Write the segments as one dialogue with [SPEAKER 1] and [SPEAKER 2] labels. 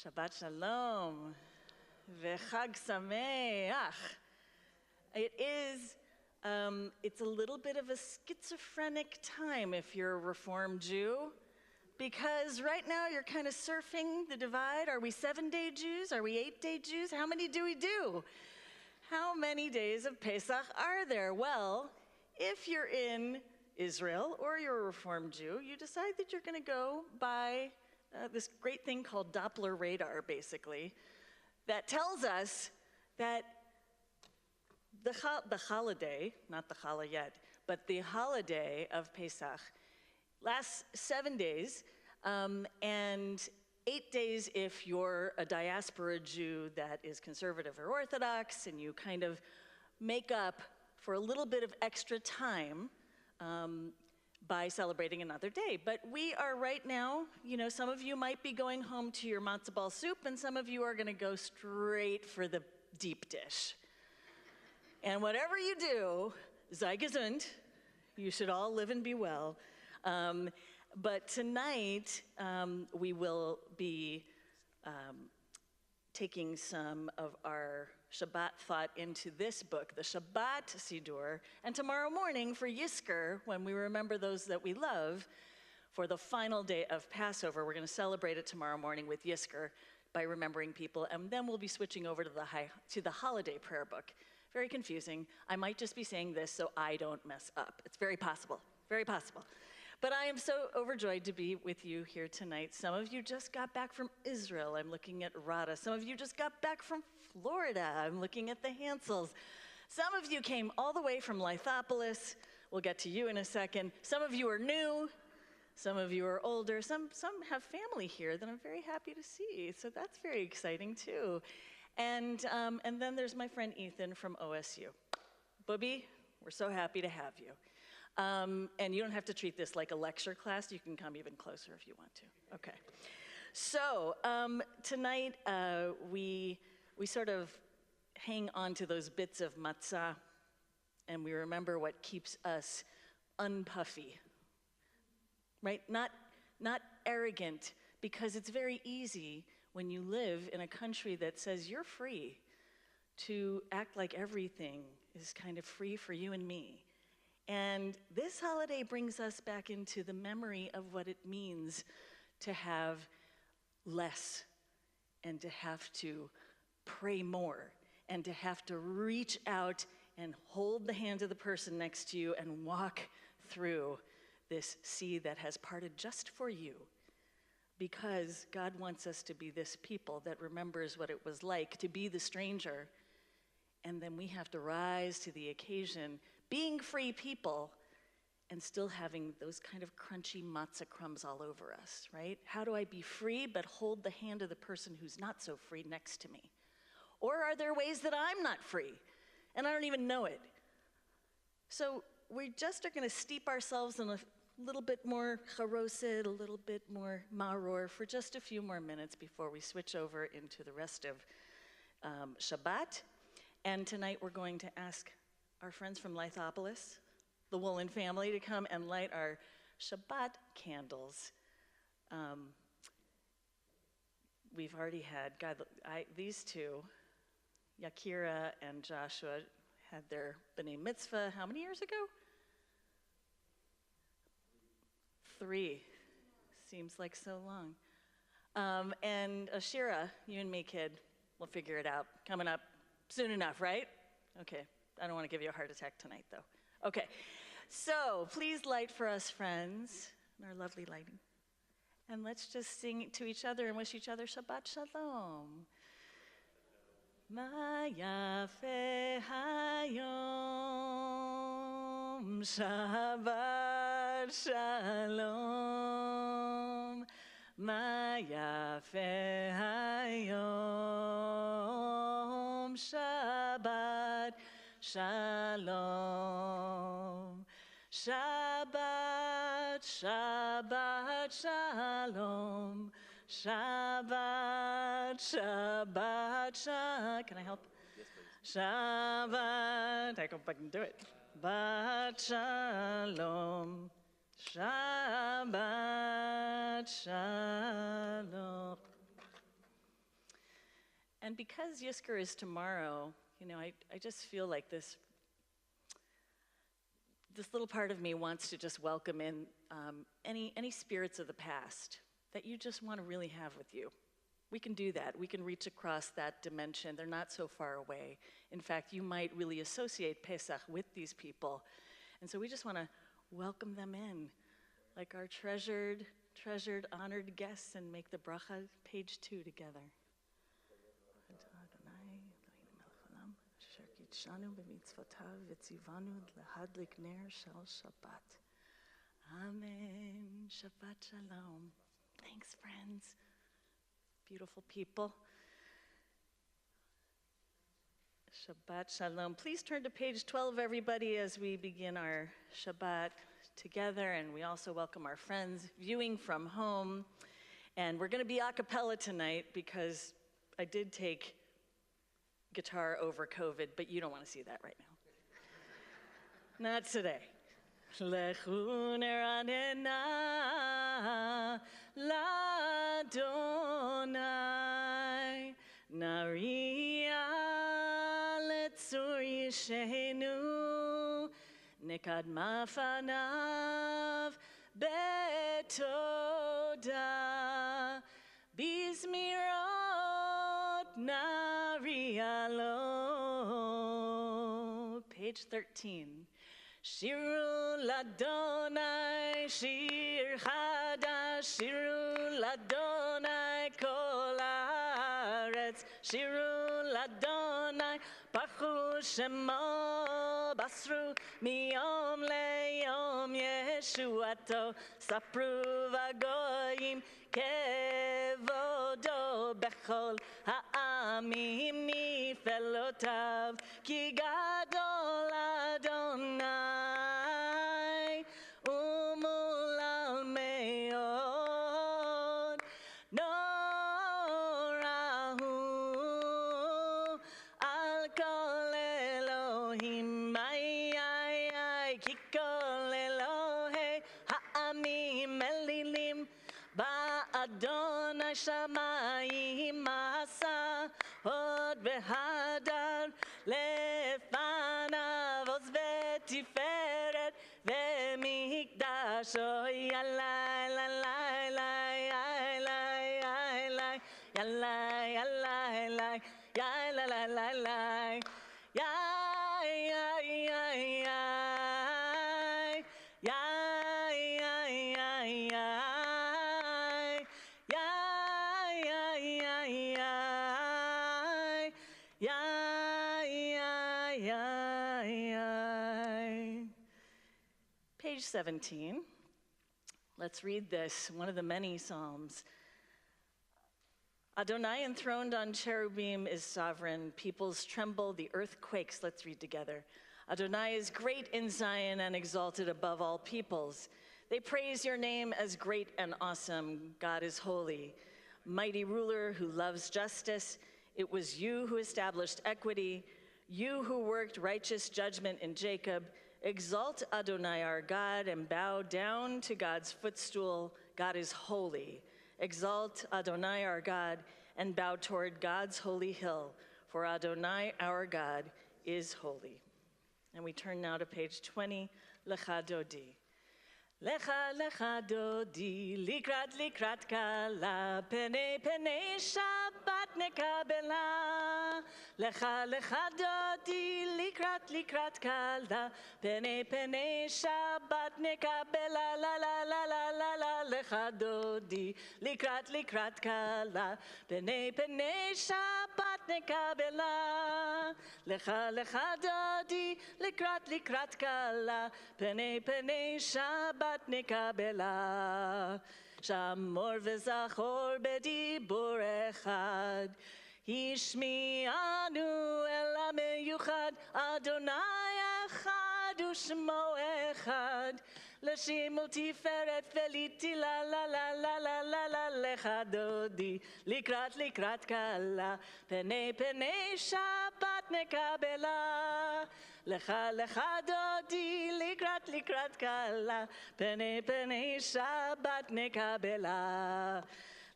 [SPEAKER 1] Shabbat Shalom, v'Chag Sameach. It's a little bit of a schizophrenic time if you're a Reformed Jew, because right now you're kind of surfing the divide. Are we 7-day Jews? Are we 8-day Jews? How many do we do? How many days of Pesach are there? Well, if you're in Israel or you're a Reformed Jew, you decide that you're going to go by this great thing called Doppler radar, basically, that tells us that the holiday, not the challah yet, but the holiday of Pesach lasts 7 days, and 8 days if you're a diaspora Jew that is conservative or Orthodox, and you kind of make up for a little bit of extra time by celebrating another day. But we are right now, some of you might be going home to your matzo ball soup, and some of you are going to go straight for the deep dish. And whatever you do, sei gesund, you should all live and be well. But tonight, we will be taking some of our Shabbat thought into this book, the Shabbat Siddur, and tomorrow morning for Yizkor, when we remember those that we love, for the final day of Passover. We're going to celebrate it tomorrow morning with Yizkor by remembering people, and then we'll be switching over to the holiday prayer book. Very confusing. I might just be saying this so I don't mess up. It's very possible, very possible. But I am so overjoyed to be with you here tonight. Some of you just got back from Israel. I'm looking at Rada. Some of you just got back from Florida. I'm looking at the Hansels. Some of you came all the way from Lithopolis. We'll get to you in a second. Some of you are new. Some of you are older. Some have family here that I'm very happy to see. So that's very exciting too. And then there's my friend Ethan from OSU. Booby, we're so happy to have you. And you don't have to treat this like a lecture class. You can come even closer if you want to. Okay. So tonight we sort of hang on to those bits of matzah, and we remember what keeps us unpuffy, right? Not arrogant, because it's very easy when you live in a country that says you're free to act like everything is kind of free for you and me. And this holiday brings us back into the memory of what it means to have less, and to have to pray more, and to have to reach out and hold the hand of the person next to you and walk through this sea that has parted just for you. Because God wants us to be this people that remembers what it was like to be the stranger, and then we have to rise to the occasion, being free people, and still having those kind of crunchy matzah crumbs all over us, right? How do I be free but hold the hand of the person who's not so free next to me? Or are there ways that I'm not free and I don't even know it? So we just are going to steep ourselves in a little bit more charoset, a little bit more maror for just a few more minutes before we switch over into the rest of Shabbat. And tonight we're going to ask our friends from Lithopolis, the Woolen family, to come and light our Shabbat candles. We've already had, these two, Yakira and Joshua, had their B'nai Mitzvah how many years ago? 3. Seems like so long. And Ashira, you and me, kid, we'll figure it out. Coming up soon enough, right? Okay. I don't want to give you a heart attack tonight, though. Okay. So please light for us, friends, in our lovely lighting. And let's just sing to each other and wish each other Shabbat Shalom. Ma yafe hayom, Shabbat Shalom. Ma yafe hayom, Shabbat Shalom. Shabbat, Shabbat Shalom. Shabbat, Shabbat Shalom. Can I help?
[SPEAKER 2] Yes, please.
[SPEAKER 1] Shabbat, I hope I can do it. Shabbat Shalom. Shabbat Shalom. And because Yizkor is tomorrow, I just feel like this little part of me wants to just welcome in any spirits of the past that you just want to really have with you. We can do that. We can reach across that dimension. They're not so far away. In fact, you might really associate Pesach with these people. And so we just want to welcome them in, like our treasured, honored guests, and make the bracha page 2 together. Amen. Shabbat shalom. Thanks, friends. Beautiful people. Shabbat shalom. Please turn to page 12, everybody, as we begin our Shabbat together. And we also welcome our friends viewing from home. And we're going to be a cappella tonight because I did take guitar over COVID, but you don't want to see that right now. Not today. Lechu neranena l'Adonai Nariya letzur yishenu Nikad mafanav betoda Bizmirot Nariya lo. Page 13. Shiru l'Adonai shir chadash, shiru l'Adonai kol haaretz, shiru l'Adonai baruch shemo, basru miyom leyom yeshuato, sapru v'goyim kevodo bechol ha'amim nifelotav, ki gadol Adonai umulal meod norahu al kol Elohim ay ki kol Elohei ha'amim elilim ba'Adonai shamayim asa hod v'hadar lefanav oz v'tiferet v'mikdasho yalai lalai lai yalai yalai yalai yalai yalai lalai yai yai yai yai yai yai yai. Page 17. Let's read this, one of the many psalms. Adonai enthroned on cherubim is sovereign. Peoples tremble, the earth quakes. Let's read together. Adonai is great in Zion and exalted above all peoples. They praise your name as great and awesome. God is holy. Mighty ruler who loves justice. It was you who established equity. You who worked righteous judgment in Jacob. Exalt Adonai our God and bow down to God's footstool. God is holy. Exalt Adonai our God and bow toward God's holy hill, for Adonai our God is holy. And we turn now to page 20, Lecha Dodi. Lecha lecha dodi, likrat kala, pene Shabbat nekabela. Lecha lecha dodi, likrat kala, pene Shabbat nekabela. La la la la la la. Lecha dodi, likrat kala, pene Shabbat nekabela. Lecha dodi, likrat kala, pene Shabbat nekabela. Shamor v'zachor b'dibur echad. Hishmi'anu el ha'meyuchad. Adonai echad u'shmo echad. L'shim u'tiferet v'liti la la la la la la la. Lecha dodi likrat kala. Pene Shabbat nekabela. Lecha dodi likrat kala, pene Shabbat nekabela.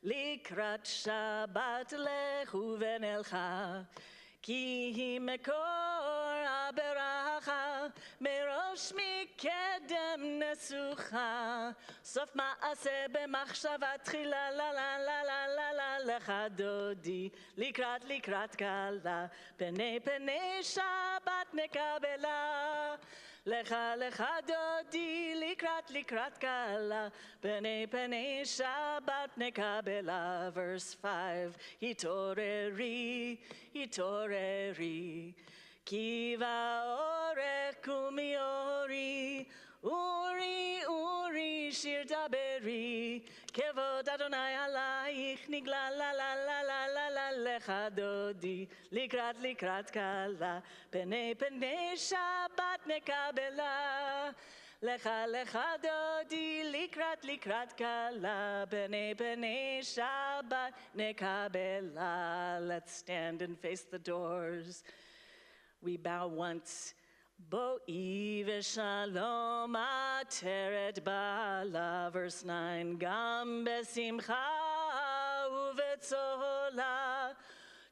[SPEAKER 1] לקראת שבת לכו ונלכה, כי היא מקור הברכה, מראש מקדם נסוכה, סוף מעשה במחשבה תחילה, לה לה לה לה לה לה, לך דודי, לקראת קלה, פני פני שבת נקבלה. לך דודי, לקראת קלה, פני פני שבת נקבלה. Verse 5, התעוררי, כי באורך קומי אורי, אורי שיר דברי, כבוד אדוני עלייך נגלה, לה לה לה לה לה לה, לך דודי, לקראת קלה, פני פני שבת נקבלה. לך דודי, לקראת קלה, פני פני שבת נקבלה. Let's stand and face the doors. We bow once. Bo'i v'shalom ateret bala. Verse 9. Gam besimcha uvetzola,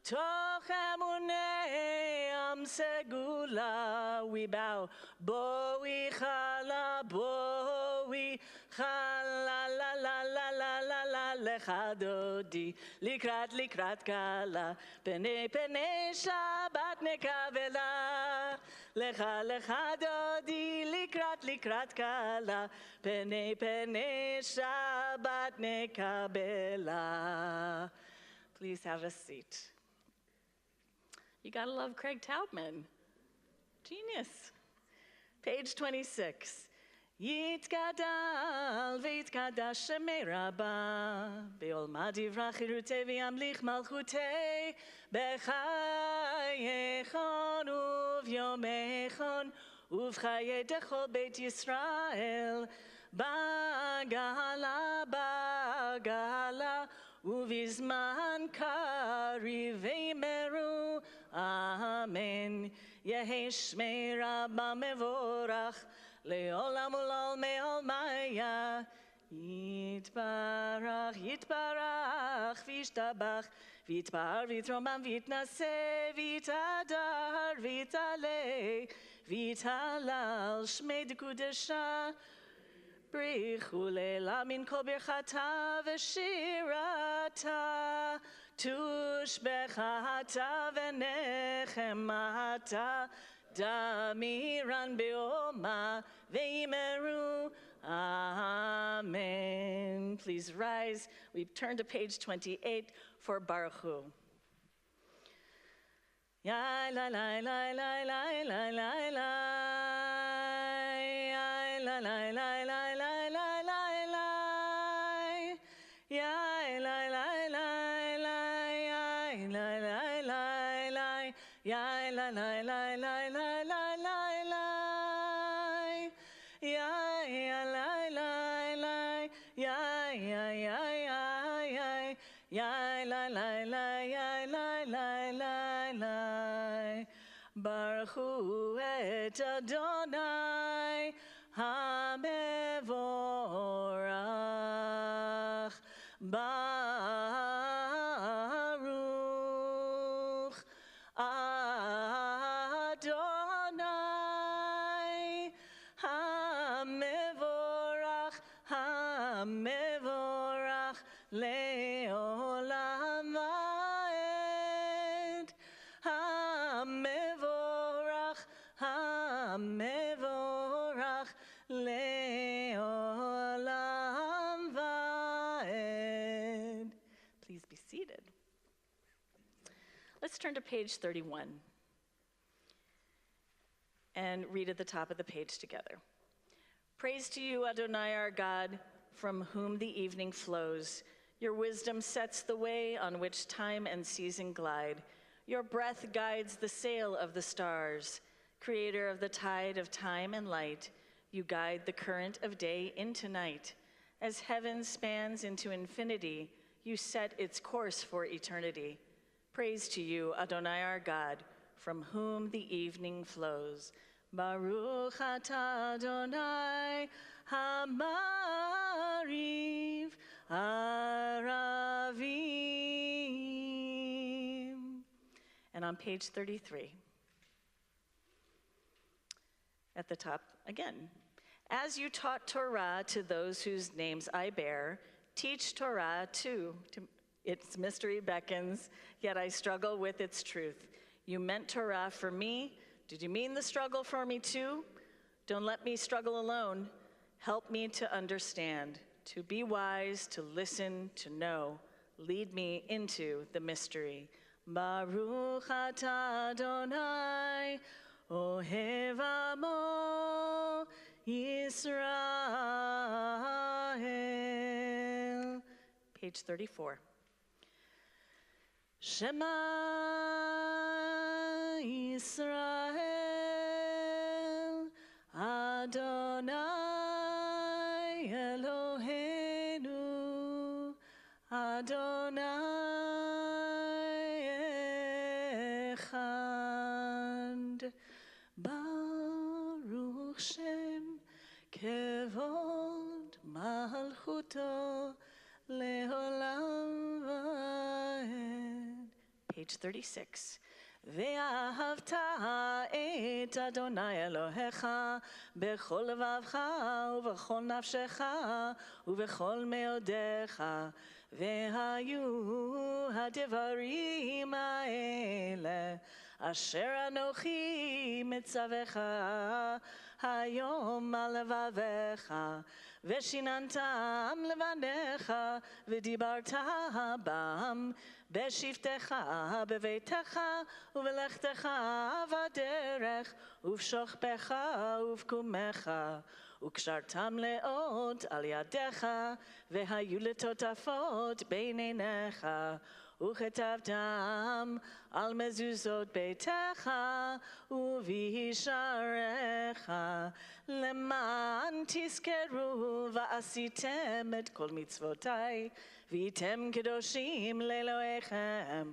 [SPEAKER 1] toch emunei am segula. We bow. Bo'i chala, la la la la la la, lecha dodi, לקראת קלה, פני שבת נקבלה. לך דודי, לקראת קלה, פני שבת נקבלה. Please have a seat. You gotta love Craig Taubman. Genius. Page 26. יתגדל ויתקדש שמי רבה, בעולמה דברה חירותי וימליך מלכותי, בחייכון וביומייכון ובחיי דכל בית ישראל, בגאלה ובזמן קריב אמרו אמן. יהי שמי רבה מבורך לעולם ולעולמי עולמיה. יתברך וישתבח ויתפאר ויתרומם ויתנשא ויתהדר ויתעלה ויתהלל שמי דקודשה. בריחו לילה מן כל ברכתה ושירתה, תושבחתה ונחמתה, דמירן בעולמה ואמרו Amen. Please rise. We turn to page 28 for Baruch Hu. Ya la la la la la la la la. Ya la la la la la la la la. Ya la la la la. Ya la la la la. Ya la la la la la la la la. Ya ya la la la. Ya ya ya ya ya. Ya la la la ya la la la la. Baruch Hu et Adonai HaMevorach. Baruch Adonai HaMevorach, HaMevorach le'olam va'ed. HaMevorach, HaMevorach le'olam va'ed. Please be seated. Let's turn to page 31 and read at the top of the page together. Praise to you, Adonai, our God, from whom the evening flows. Your wisdom sets the way on which time and season glide. Your breath guides the sail of the stars. Creator of the tide of time and light, you guide the current of day into night. As heaven spans into infinity, you set its course for eternity. Praise to you, Adonai, our God, from whom the evening flows. Baruch atah Adonai HaMariv Arav and on page 33. At the top again. As you taught Torah to those whose names I bear, teach Torah too. Its mystery beckons, yet I struggle with its truth. You meant Torah for me. Did you mean the struggle for me too? Don't let me struggle alone. Help me to understand, to be wise, to listen, to know. Lead me into the mystery. Baruch atah Adonai, Ohev Amo Yisrael. Page 34. Shema Yisrael, Adonai Eloheinu, Adonai Echad. Baruch Shem Kevod Malchuto Leolam Vaed. Page 36. Ve'ahavta et Adonai Elohecha bechol levavcha uvechol nafshecha uvechol meodecha ve'hayu hadevarim ha'ele asher anochi mitzavecha hayom al levavecha ושיננתם לבניך ודיברת בם בשבתך בביתך ובלכתך בדרך ובשוכבך ובקומך וקשרתם לאות על ידיך והיו לטוטפות בין עיניך וכתבתם על מזוזות ביתך ובישעריך למען תזכרו ועשיתם את כל מצוותיי והייתם קדושים לאלוהיכם.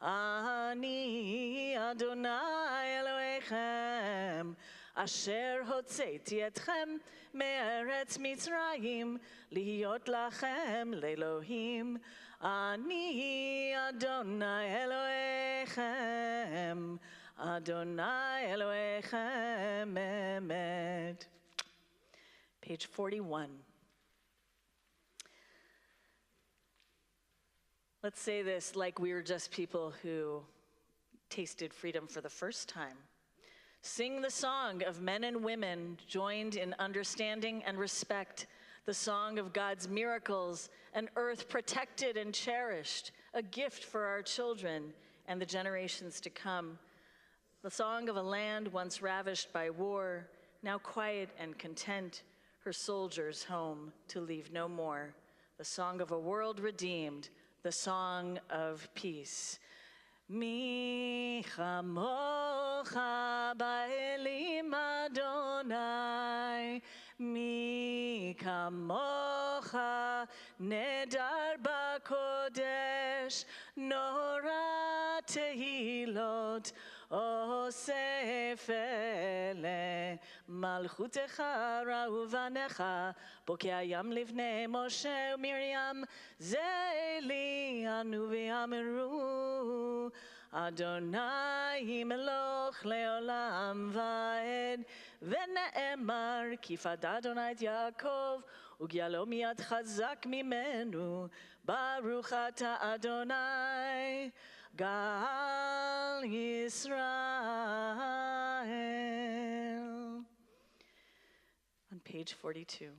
[SPEAKER 1] אני אדוני אלוהיכם אשר הוצאתי אתכם מארץ מצרים להיות לכם לאלוהים. אני אדוני אלוהיכם, אדוני אלוהיכם אמת. Page 41. Let's say this like we were just people who tasted freedom for the first time. Sing the song of men and women joined in understanding and respect, the song of God's miracles, an earth protected and cherished, a gift for our children and the generations to come. The song of a land once ravished by war, now quiet and content, her soldiers home to leave no more. The song of a world redeemed, the song of peace. Mi chamocha ba'elim Adonai, mi kamocha nedar b'kodesh, nora tehilot osefele, malchutecha ra'uvanecha, bokei hayam livnei Moshe u'Miriam, zeli anu v'yameru, Adonai meloch leolam vaed, ונאמר כי פדה אדוני את יעקב וגייलो מיד חזק ממנו ברוך אתה אדוני גאל ישראל. On page 42.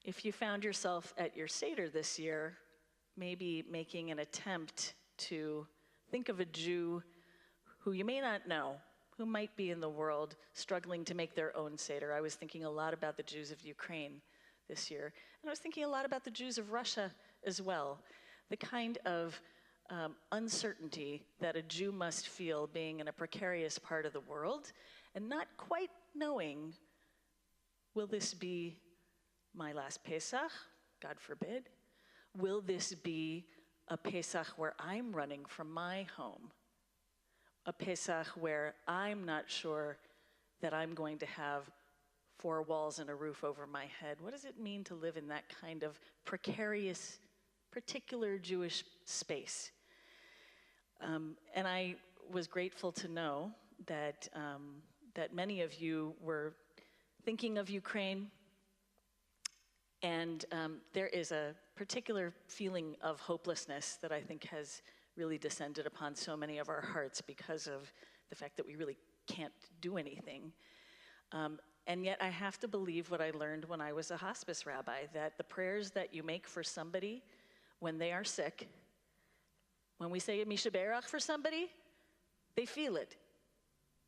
[SPEAKER 1] If you found yourself at your Seder this year, maybe making an attempt to think of a Jew who you may not know, who might be in the world struggling to make their own Seder. I was thinking a lot about the Jews of Ukraine this year, and I was thinking a lot about the Jews of Russia as well. The kind of uncertainty that a Jew must feel being in a precarious part of the world and not quite knowing, will this be my last Pesach? God forbid. Will this be a Pesach where I'm running from my home? A Pesach where I'm not sure that I'm going to have four walls and a roof over my head. What does it mean to live in that kind of precarious, particular Jewish space? And I was grateful to know that, that many of you were thinking of Ukraine. And there is a particular feeling of hopelessness that I think has really descended upon so many of our hearts because of the fact that we really can't do anything. And yet I have to believe what I learned when I was a hospice rabbi, that the prayers that you make for somebody when they are sick, when we say Misha Berach for somebody, they feel it.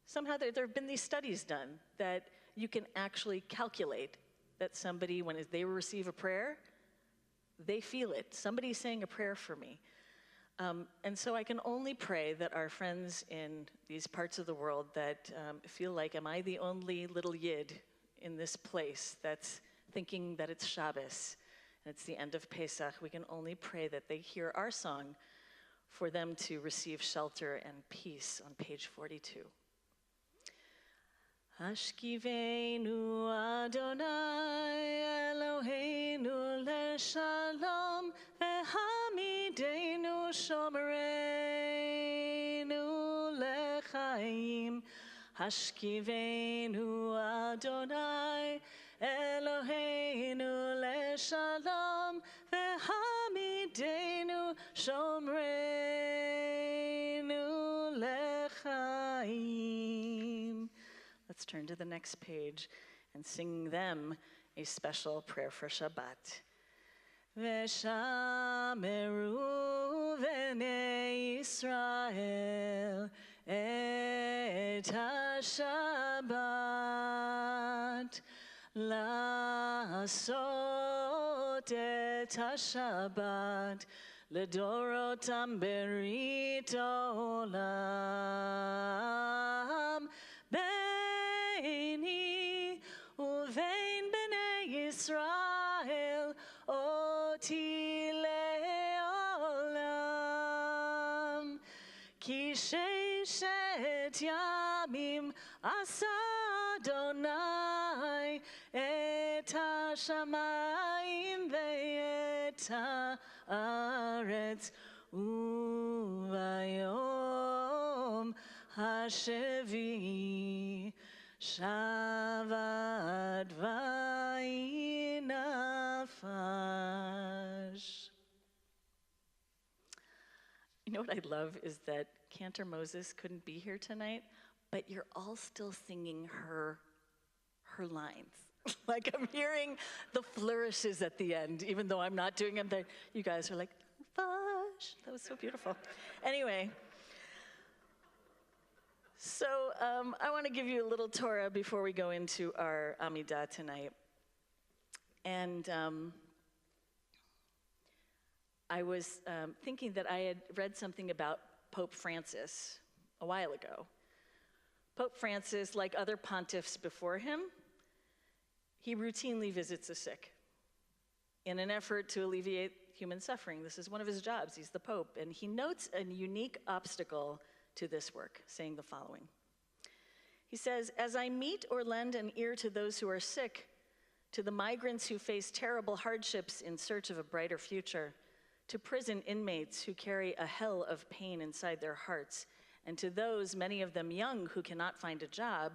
[SPEAKER 1] Somehow there have been these studies done that you can actually calculate that somebody, when they receive a prayer, they feel it. Somebody's saying a prayer for me. And so I can only pray that our friends in these parts of the world that feel like, am I the only little yid in this place that's thinking that it's Shabbos and it's the end of Pesach, we can only pray that they hear our song for them to receive shelter and peace on page 42. Hashkivenu Adonai Eloheinu leshalom vehamidenu shomereinu lechaim. Hashkivenu Adonai Eloheinu leshalom vehamidenu shomereinu lechaim. Let's turn to the next page and sing them a special prayer for Shabbat. Veshameru v'nei Yisrael et ha-Shabbat la'asot et ha-Shabbat ledorotam berit olam Beini uvein bnei Yisrael oti leolam ki sheishet yamim asa Adonai et hashamayim ve'et haaretz uvayom Hashevi Shabbat Vayinafash. You know what I love is that Cantor Moses couldn't be here tonight, but you're all still singing her lines. Like I'm hearing the flourishes at the end, even though I'm not doing them. You guys are like, Fash. That was so beautiful. Anyway. So I want to give you a little Torah before we go into our Amidah tonight. And I was thinking that I had read something about Pope Francis a while ago. Pope Francis, like other pontiffs before him, he routinely visits the sick in an effort to alleviate human suffering. This is one of his jobs. He's the Pope. And he notes a unique obstacle to this work, saying the following. He says, as I meet or lend an ear to those who are sick, to the migrants who face terrible hardships in search of a brighter future, to prison inmates who carry a hell of pain inside their hearts, and to those, many of them young, who cannot find a job,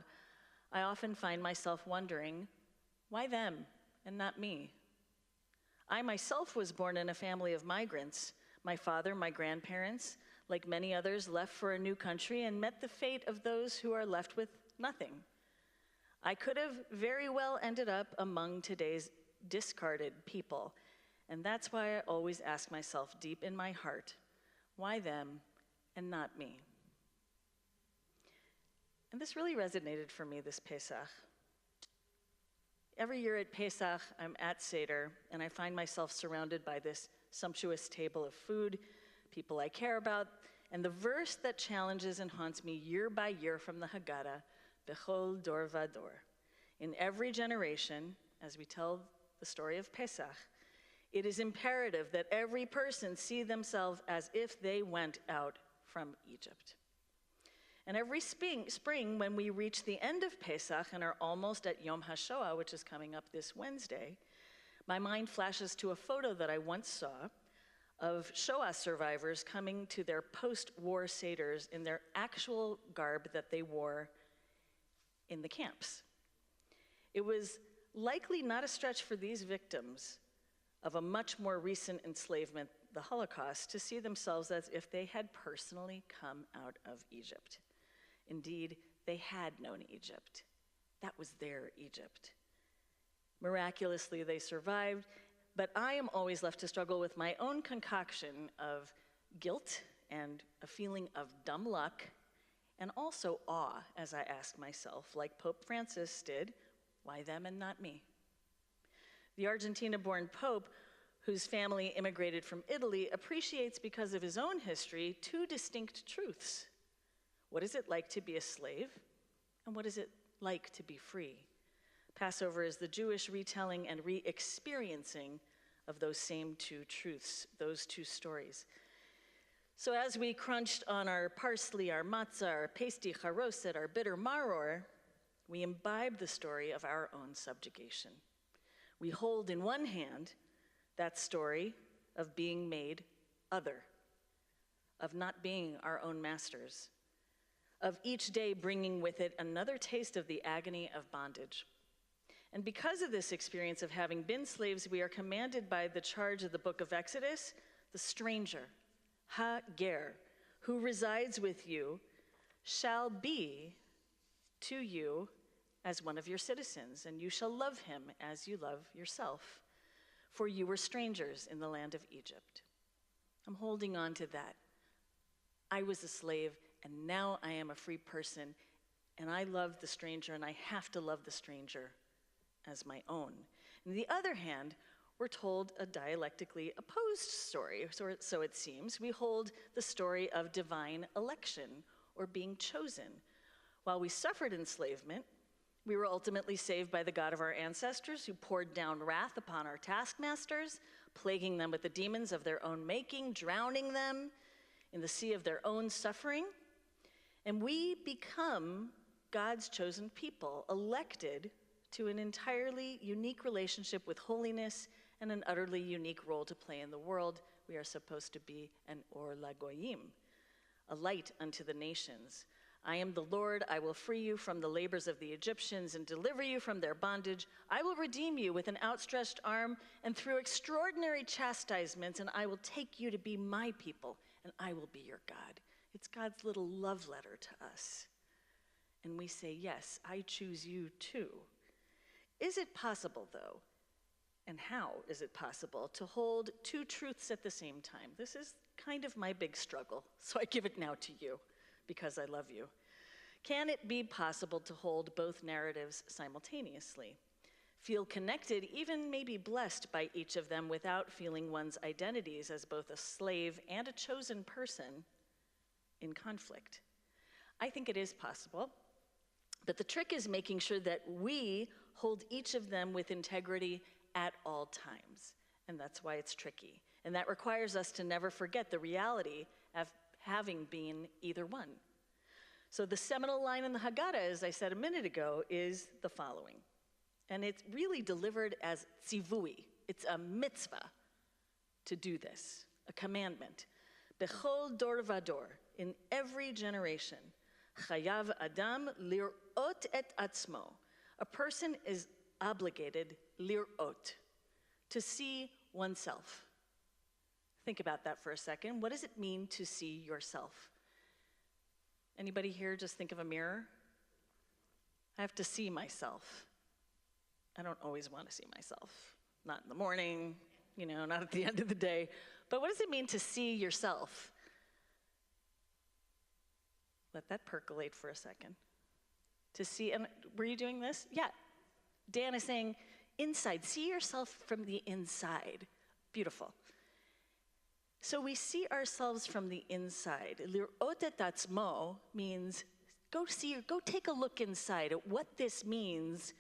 [SPEAKER 1] I often find myself wondering, why them and not me? I myself was born in a family of migrants. My father, my grandparents, like many others, left for a new country and met the fate of those who are left with nothing. I could have very well ended up among today's discarded people, and that's why I always ask myself deep in my heart, why them and not me? And this really resonated for me this Pesach. Every year at Pesach, I'm at Seder, and I find myself surrounded by this sumptuous table of food, people I care about, and the verse that challenges and haunts me year by year from the Haggadah, Bechol Dor Vador. In every generation, as we tell the story of Pesach, it is imperative that every person see themselves as if they went out from Egypt. And every spring, when we reach the end of Pesach and are almost at Yom HaShoah, which is coming up this Wednesday, my mind flashes to a photo that I once saw of Shoah survivors coming to their post-war seders in their actual garb that they wore in the camps. It was likely not a stretch for these victims of a much more recent enslavement, the Holocaust, to see themselves as if they had personally come out of Egypt. Indeed, they had known Egypt. That was their Egypt. Miraculously, they survived, but I am always left to struggle with my own concoction of guilt and a feeling of dumb luck, and also awe as I ask myself, like Pope Francis did, why them and not me? The Argentina-born Pope, whose family immigrated from Italy, appreciates, because of his own history, two distinct truths. What is it like to be a slave? And what is it like to be free? Passover is the Jewish retelling and re-experiencing of those same two truths, those two stories. So as we crunched on our parsley, our matzah, our pasty charoset, our bitter maror, we imbibe the story of our own subjugation. We hold in one hand that story of being made other, of not being our own masters, of each day bringing with it another taste of the agony of bondage. And because of this experience of having been slaves, we are commanded by the charge of the book of Exodus, the stranger, ha-ger, who resides with you, shall be to you as one of your citizens, and you shall love him as you love yourself. For you were strangers in the land of Egypt. I'm holding on to that. I was a slave, and now I am a free person, and I love the stranger, and I have to love the stranger as my own. On the other hand, we're told a dialectically opposed story, so it seems. We hold the story of divine election, or being chosen. While we suffered enslavement, we were ultimately saved by the God of our ancestors, who poured down wrath upon our taskmasters, plaguing them with the demons of their own making, drowning them in the sea of their own suffering. And we become God's chosen people, elected to an entirely unique relationship with holiness and an utterly unique role to play in the world. We are supposed to be an or lagoyim, a light unto the nations. I am the Lord, I will free you from the labors of the Egyptians and deliver you from their bondage. I will redeem you with an outstretched arm and through extraordinary chastisements, and I will take you to be my people, and I will be your God. It's God's little love letter to us. And we say, yes, I choose you too. Is it possible, though, and how is it possible to hold two truths at the same time? This is kind of my big struggle, so I give it now to you, because I love you. Can it be possible to hold both narratives simultaneously? Feel connected, even maybe blessed by each of them without feeling one's identities as both a slave and a chosen person in conflict? I think it is possible, but the trick is making sure that we hold each of them with integrity at all times, and that's why it's tricky. And that requires us to never forget the reality of having been either one. So the seminal line in the Haggadah, as I said a minute ago, is the following. And it's really delivered as tzivui. It's a mitzvah to do this, a commandment. Bechol dor vador, in every generation, chayav adam lir'ot et atzmo. A person is obligated lir'ot, to see oneself. Think about that for a second. What does it mean to see yourself? Anybody here just think of a mirror? I have to see myself. I don't always want to see myself. Not in the morning, not at the end of the day. But what does it mean to see yourself? Let that percolate for a second. To see, and were you doing this? Yeah. Dan is saying, inside, see yourself from the inside. Beautiful. So we see ourselves from the inside. Lir'ot et atzmo means go take a look inside at what this means.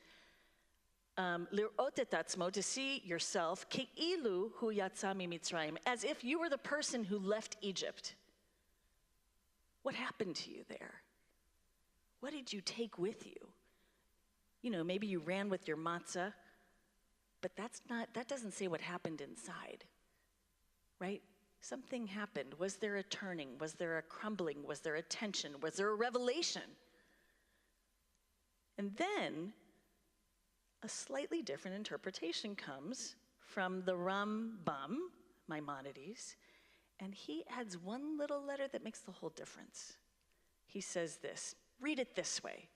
[SPEAKER 1] Lir'ot et atzmo, to see yourself, ke'ilu hu yatsa mimitzrayim, as if you were the person who left Egypt. What happened to you there? What did you take with you? Maybe you ran with your matzah, but that doesn't say what happened inside, right? something happened. Was there a turning? Was there a crumbling? Was there a tension? Was there a revelation? And then a slightly different interpretation comes from the Rambam, Maimonides, and he adds one little letter that makes the whole difference. He says this, read it this way.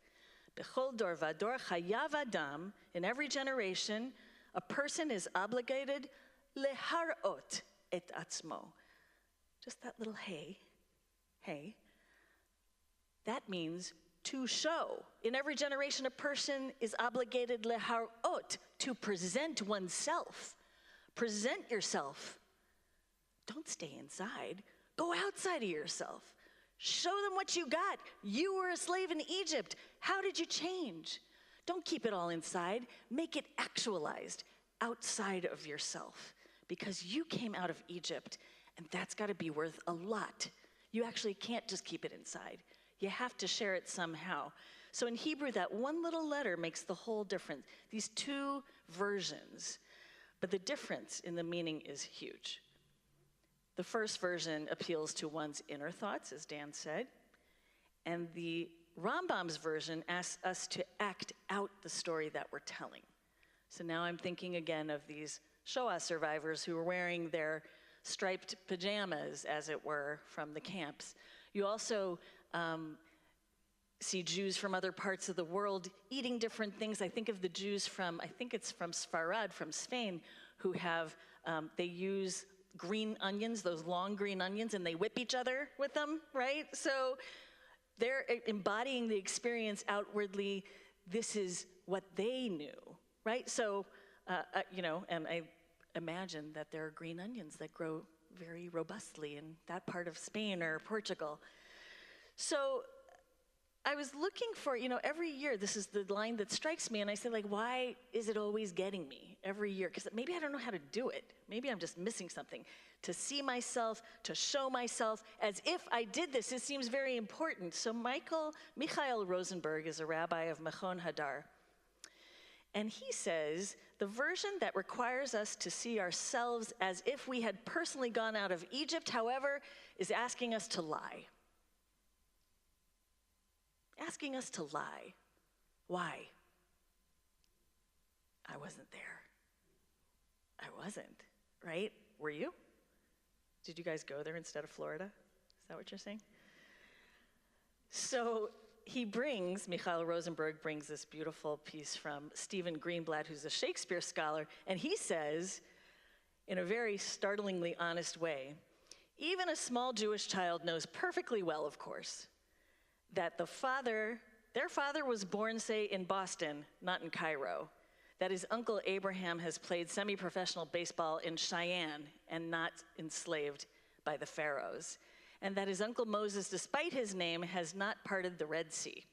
[SPEAKER 1] Bechol dor vador chayav adam, in every generation, a person is obligated leharot et atzmo. Just that little hey. That means to show. In every generation, a person is obligated leharot, to present oneself. Present yourself. Don't stay inside. Go outside of yourself. Show them what you got. You were a slave in Egypt. How did you change? Don't keep it all inside. Make it actualized outside of yourself, because you came out of Egypt, and that's got to be worth a lot. You actually can't just keep it inside. You have to share it somehow. So in Hebrew, that one little letter makes the whole difference. These two versions, but the difference in the meaning is huge. The first version appeals to one's inner thoughts, as Dan said, and the Rambam's version asks us to act out the story that we're telling. So now I'm thinking again of these Shoah survivors who were wearing their striped pajamas, as it were, from the camps. You also see Jews from other parts of the world eating different things. I think of the Jews from, I think it's from Sfarad, from Spain, who have, they use green onions, those long green onions, and they whip each other with them, right? So they're embodying the experience outwardly. This is what they knew, right? So, and I imagine that there are green onions that grow very robustly in that part of Spain or Portugal. So I was looking for, every year, this is the line that strikes me, and I say, why is it always getting me every year? Because maybe I don't know how to do it. Maybe I'm just missing something. To see myself, to show myself, as if I did this, it seems very important. So Michael Rosenberg is a rabbi of Mechon Hadar, and he says, the version that requires us to see ourselves as if we had personally gone out of Egypt, however, is asking us to lie. Asking us to lie. Why? I wasn't there. I wasn't, right? Were you? Did you guys go there instead of Florida? Is that what you're saying? So Michael Rosenberg brings this beautiful piece from Stephen Greenblatt, who's a Shakespeare scholar, and he says, in a very startlingly honest way, even a small Jewish child knows perfectly well, of course, that their father was born, say, in Boston, not in Cairo, that his uncle Abraham has played semi-professional baseball in Cheyenne and not enslaved by the pharaohs, and that his uncle Moses, despite his name, has not parted the Red Sea.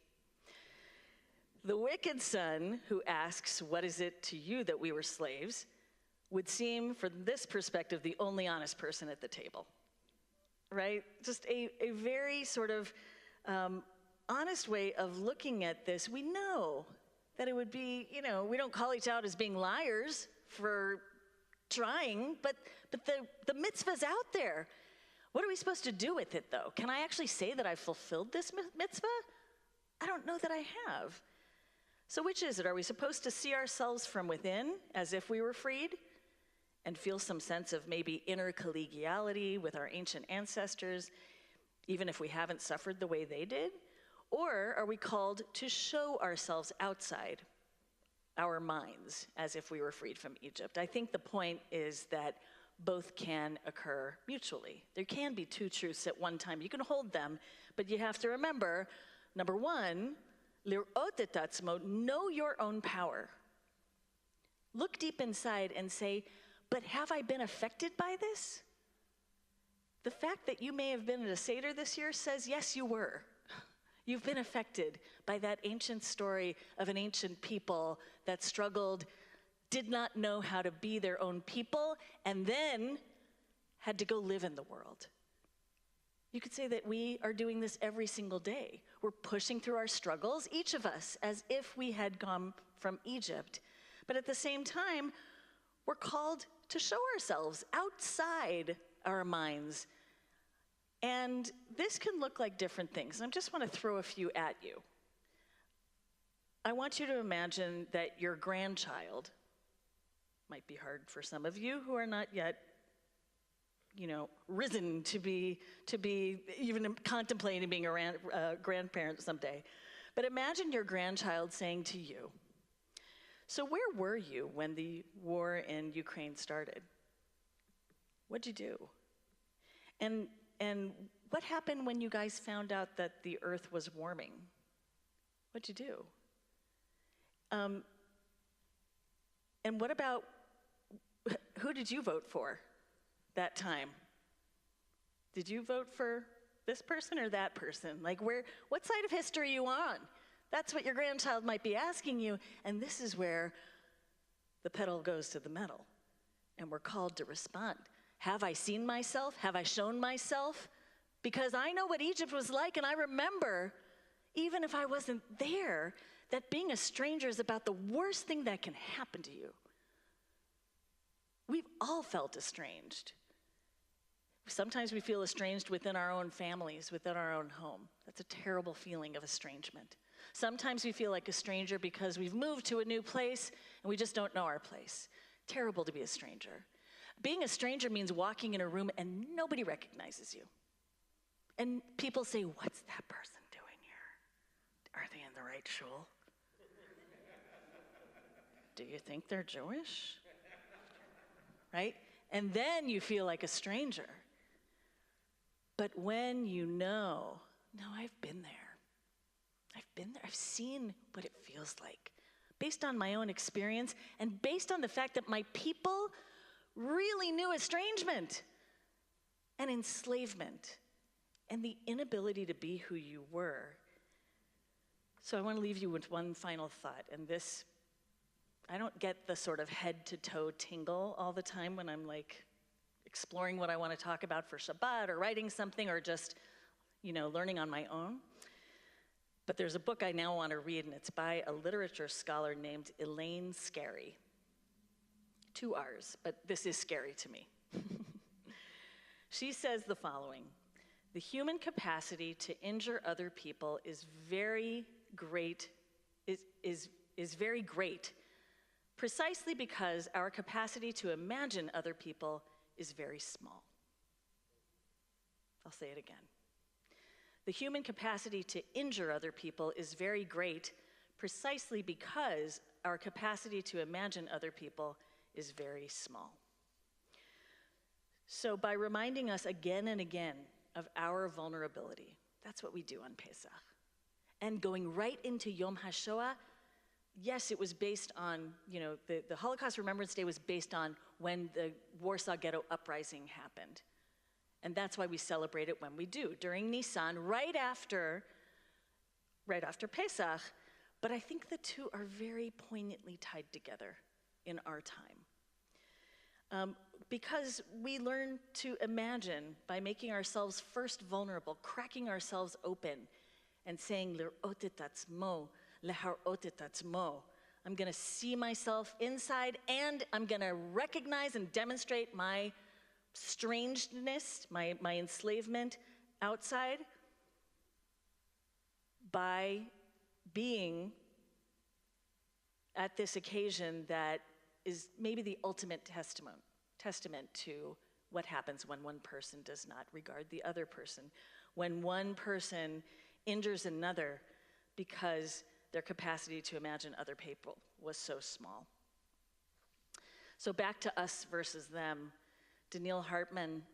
[SPEAKER 1] The wicked son who asks, what is it to you that we were slaves, would seem, from this perspective, the only honest person at the table, right? Just a very sort of honest way of looking at this. We know that it would be, we don't call each out as being liars for trying, but the mitzvah's out there. What are we supposed to do with it, though? Can I actually say that I've fulfilled this mitzvah? I don't know that I have. So which is it? Are we supposed to see ourselves from within as if we were freed and feel some sense of maybe inner collegiality with our ancient ancestors, even if we haven't suffered the way they did? Or are we called to show ourselves outside our minds as if we were freed from Egypt? I think the point is that both can occur mutually. There can be two truths at one time. You can hold them, but you have to remember, number one, lirot et atzmo, know your own power. Look deep inside and say, but have I been affected by this? The fact that you may have been at a Seder this year says, yes, you were. You've been affected by that ancient story of an ancient people that struggled, did not know how to be their own people, and then had to go live in the world. You could say that we are doing this every single day. We're pushing through our struggles, each of us, as if we had come from Egypt. But at the same time, we're called to show ourselves outside our minds. And this can look like different things. And I just want to throw a few at you. I want you to imagine that your grandchild, might be hard for some of you who are not yet, risen to be even contemplating being a grandparent someday. But imagine your grandchild saying to you, "So where were you when the war in Ukraine started? What'd you do? And what happened when you guys found out that the earth was warming? What'd you do? And what about, who did you vote for that time? Did you vote for this person or that person? Like, what side of history are you on?" That's what your grandchild might be asking you, and this is where the pedal goes to the metal, and we're called to respond. Have I seen myself? Have I shown myself? Because I know what Egypt was like, and I remember, even if I wasn't there, that being a stranger is about the worst thing that can happen to you. We've all felt estranged. Sometimes we feel estranged within our own families, within our own home. That's a terrible feeling of estrangement. Sometimes we feel like a stranger because we've moved to a new place and we just don't know our place. Terrible to be a stranger. Being a stranger means walking in a room and nobody recognizes you. And people say, "What's that person doing here? Are they in the right shul? Do you think they're Jewish?" Right? And then you feel like a stranger. But when you know, no, I've been there. I've seen what it feels like, based on my own experience and based on the fact that my people really knew estrangement and enslavement and the inability to be who you were. So I want to leave you with one final thought, and this, I don't get the sort of head-to-toe tingle all the time when I'm like exploring what I want to talk about for Shabbat or writing something or just, learning on my own. But there's a book I now want to read, and it's by a literature scholar named Elaine Scarry. 2 R's, but this is scary to me. She says the following: "The human capacity to injure other people is very great, is very great, precisely because our capacity to imagine other people is very small." I'll say it again. "The human capacity to injure other people is very great, precisely because our capacity to imagine other people is very small." So by reminding us again and again of our vulnerability, that's what we do on Pesach. And going right into Yom HaShoah, yes, it was based on, the Holocaust Remembrance Day was based on when the Warsaw Ghetto Uprising happened. And that's why we celebrate it when we do, during Nisan, right after Pesach. But I think the two are very poignantly tied together in our time. Because we learn to imagine by making ourselves first vulnerable, cracking ourselves open, and saying, "L'r'ot et atzmo, lehar'ot et atzmo." I'm going to see myself inside, and I'm going to recognize and demonstrate my strangeness, my enslavement outside by being at this occasion that is maybe the ultimate testament to what happens when one person does not regard the other person, when one person injures another because their capacity to imagine other people was so small. So back to us versus them. Daniel Hartman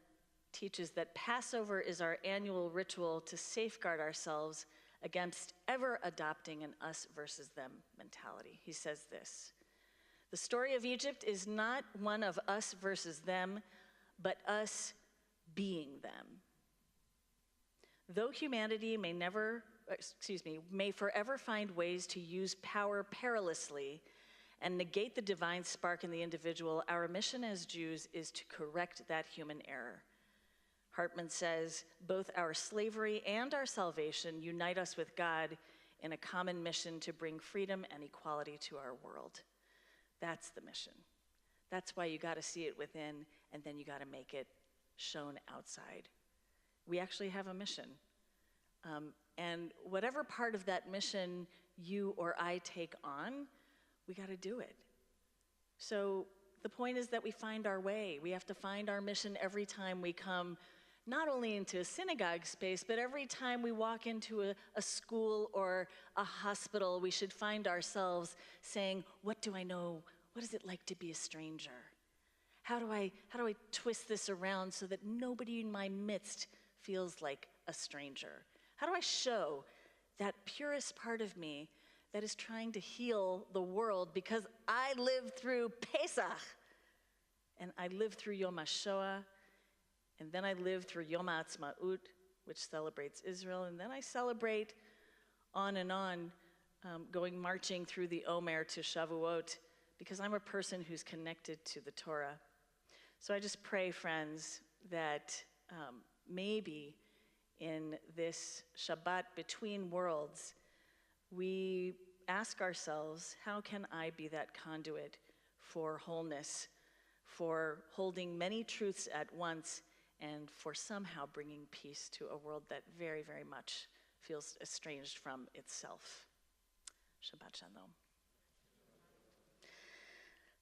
[SPEAKER 1] teaches that Passover is our annual ritual to safeguard ourselves against ever adopting an us versus them mentality. He says this: "The story of Egypt is not one of us versus them, but us being them. Though humanity may forever find ways to use power perilously and negate the divine spark in the individual, our mission as Jews is to correct that human error." Hartman says, "Both our slavery and our salvation unite us with God in a common mission to bring freedom and equality to our world." That's the mission. That's why you got to see it within, and then you got to make it shown outside. We actually have a mission. And whatever part of that mission you or I take on, we got to do it. So the point is that we find our way. We have to find our mission every time we come, not only into a synagogue space, but every time we walk into a school or a hospital, we should find ourselves saying, what do I know? What is it like to be a stranger? How do I twist this around so that nobody in my midst feels like a stranger? How do I show that purest part of me that is trying to heal the world because I lived through Pesach, and I lived through Yom HaShoah, and then I lived through Yom HaAtzmaut, which celebrates Israel, and then I celebrate on and on, going marching through the Omer to Shavuot, because I'm a person who's connected to the Torah. So I just pray, friends, that maybe in this Shabbat between worlds, we ask ourselves, how can I be that conduit for wholeness, for holding many truths at once, and for somehow bringing peace to a world that very, very much feels estranged from itself. Shabbat Shalom.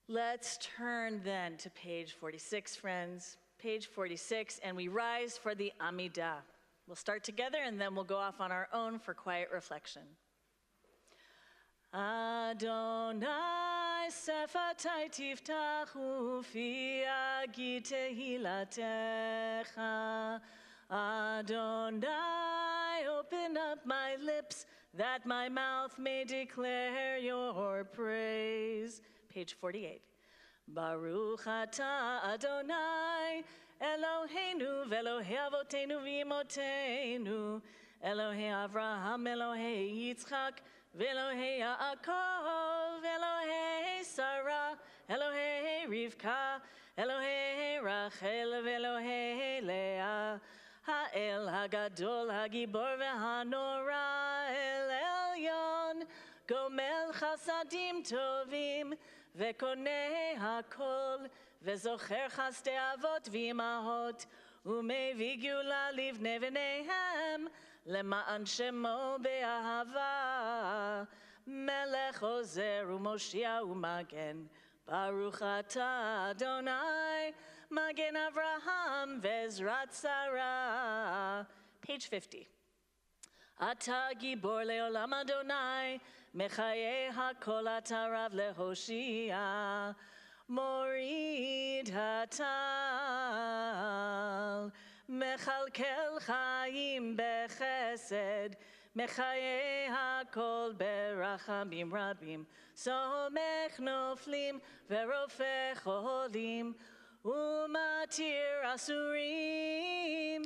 [SPEAKER 1] Let's turn then to page 46, friends. Page 46, and we rise for the Amidah. We'll start together, and then we'll go off on our own for quiet reflection. Adonai sefatai tiftachu fi agi tehilatecha. Adonai, open up my lips that my mouth may declare your praise. Page 48. Baruch atah Adonai, Eloheinu ve'Elohei avotenu v'imotenu, Elohei Avraham, Elohei Yitzchak, ve'Elohei Yaakov, Elohei Sarah, Elohei Rivka, Elohei Rachel, ve'Elohei Leah, Ha'el Hagadol, Hagibor ve'Hanora, El Elyon, Gomel Chasadim Tovim, וקונה הכל, וזוכר חסדי אבות ואימהות, ומביא גאולה לבני בניהם, למען שמו באהבה. מלך עוזר ומושיע ומגן, ברוך אתה אדוני, מגן אברהם ועזרת שרה. Page 50. אתה גיבור לעולם אדוני, מחיי הכל אתה רב להושיע, מוריד הטל, מכלכל חיים בחסד, מחיי הכל ברחמים רבים, סומך נופלים ורופא חולים, ומתיר אסורים,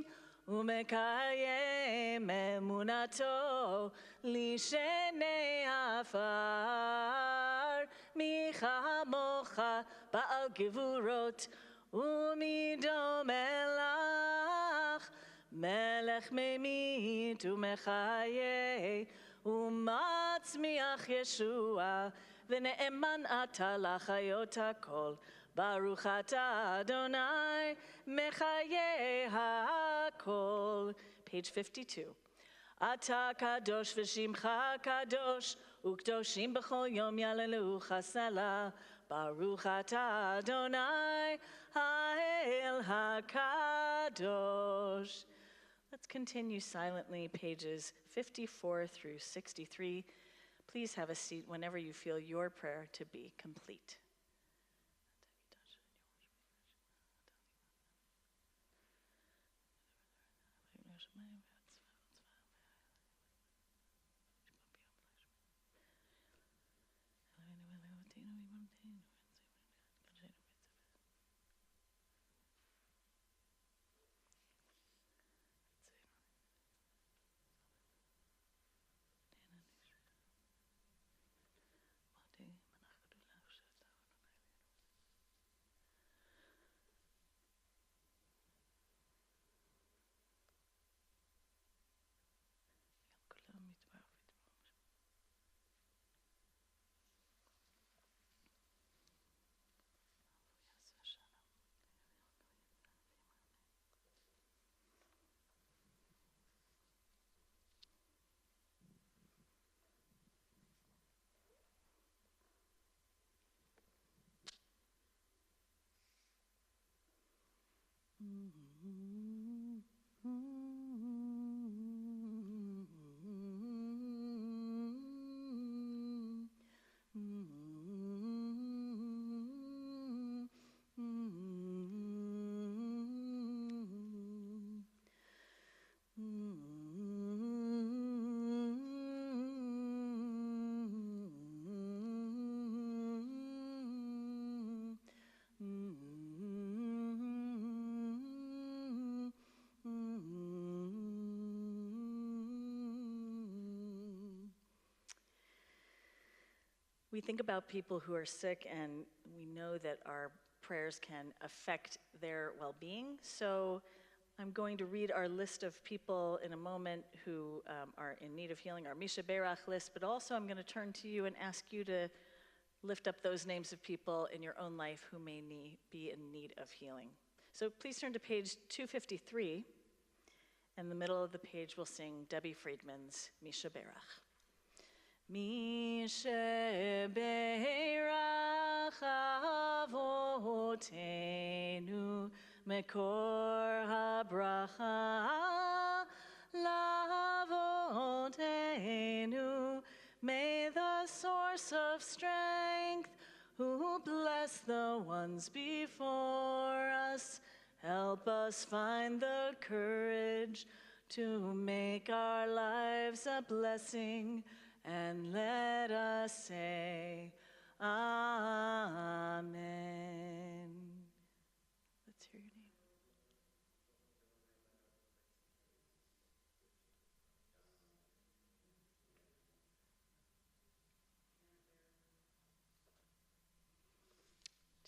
[SPEAKER 1] ומקיים אמונתו לשני עפר. מי כמוך בעל גבורות ומי דומה לך, מלך ממית ומחיה ומצמיח ישוע, ונאמן אתה לחיות הכל. ברוך אתה אדוני מחיי הכל. Page 52. אתה קדוש ושמך קדוש, וקדושים בכל יום יהללוך סלה. ברוך אתה אדוני האל הקדוש. Let's continue silently, pages 54 through 63. Please have a seat whenever you feel your prayer to be complete. We think about people who are sick, and we know that our prayers can affect their well-being. So I'm going to read our list of people in a moment who are in need of healing, our Misha Berach list, but also I'm going to turn to you and ask you to lift up those names of people in your own life who may be in need of healing. So please turn to page 253. In the middle of the page, we'll sing Debbie Friedman's Misha Berach. Misha Berach Avotenu Mekor HaBracha Lavotenu. May the source of strength, who bless the ones before us, help us find the courage to make our lives a blessing, and let us say, Amen. Let's hear your name.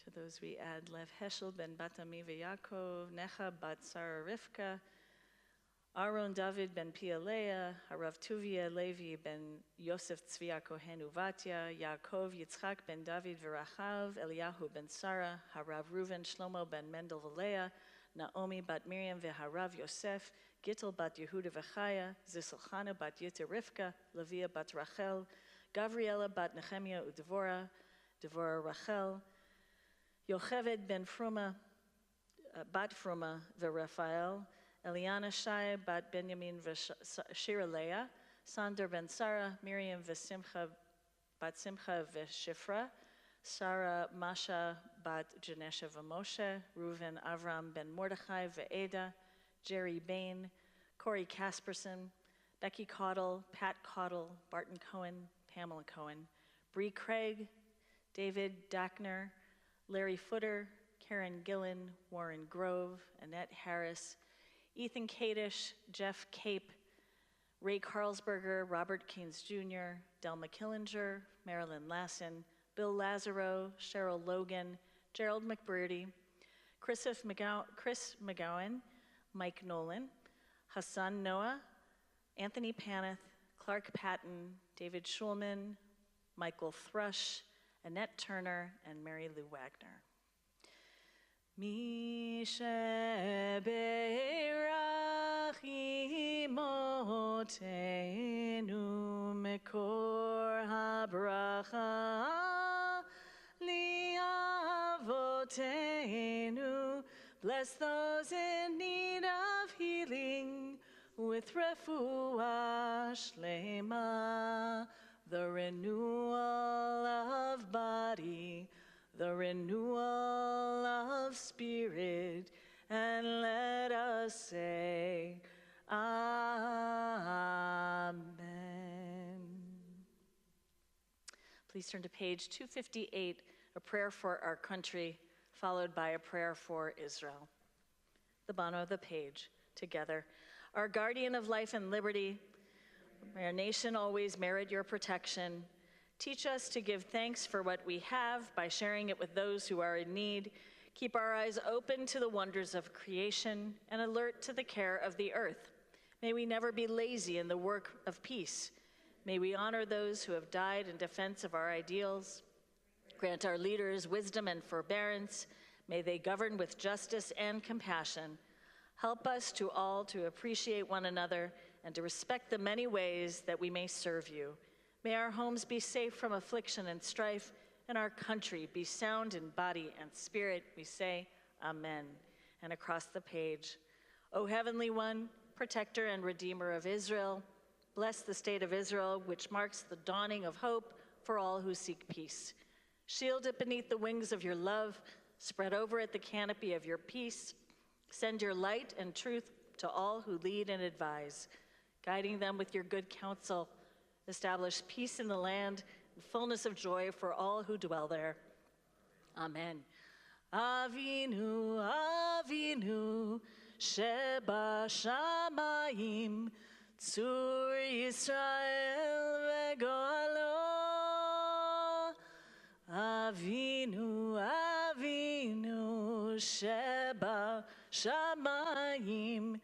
[SPEAKER 1] To those we add Lev Heschel ben Batami Yaakov, Necha bat Sarah Rivka, Aaron David ben Pialea, Harav Tuvia Levi ben Yosef Tzvia Kohen Uvatya, Yaakov Yitzchak ben David Verachav, Eliyahu ben Sarah, Harav Reuven Shlomo ben Mendel Valea, Naomi bat Miriam v'Harav Yosef, Gittel bat Yehuda v'Chaya, Zisselchana bat Yitzir Rivka, Levia bat Rachel, Gavriela bat Nehemiah u'Dvorah, Devorah Rachel, Yocheved ben Fruma, bat Fruma v'Raphael, Eliana Shai bat Benjamin v'Shira Leah, Sander ben Sarah, Miriam v'Simcha bat Simcha v'Shifra, Sarah Masha bat Janesha v'Moshe, Reuven Avram ben Mordechai v'Eda, Jerry Bain, Corey Casperson, Becky Caudle, Pat Caudle, Barton Cohen, Pamela Cohen, Bree Craig, David Dackner, Larry Footer, Karen Gillen, Warren Grove, Annette Harris, Ethan Kadish, Jeff Cape, Ray Carlsberger, Robert Keynes Jr., Delma Killinger, Marilyn Lassen, Bill Lazaro, Cheryl Logan, Gerald McBurdy, Chris McGowan, Mike Nolan, Hassan Noah, Anthony Paneth, Clark Patton, David Schulman, Michael Thrush, Annette Turner, and Mary Lou Wagner. Misha Berach Imotenu Mekor HaBracha Liavotenu. Bless those in need of healing with refuah shlema, the renewal of body, the renewal of spirit, and let us say, Amen. Please turn to page 258, a prayer for our country, followed by a prayer for Israel. The bottom of the page, together. Our guardian of life and liberty, may our nation always merit your protection. Teach us to give thanks for what we have by sharing it with those who are in need. Keep our eyes open to the wonders of creation and alert to the care of the earth. May we never be lazy in the work of peace. May we honor those who have died in defense of our ideals. Grant our leaders wisdom and forbearance. May they govern with justice and compassion. Help us to all to appreciate one another and to respect the many ways that we may serve you. May our homes be safe from affliction and strife, and our country be sound in body and spirit. We say, Amen. And across the page, O Heavenly One, protector and redeemer of Israel, bless the state of Israel, which marks the dawning of hope for all who seek peace. Shield it beneath the wings of your love, spread over it the canopy of your peace. Send your light and truth to all who lead and advise, guiding them with your good counsel. Establish peace in the land and fullness of joy for all who dwell there. Amen. Avinu, Avinu, Sheba Shamayim, Tzur Yisrael Vegoalo. Avinu, Avinu, Sheba Shamayim,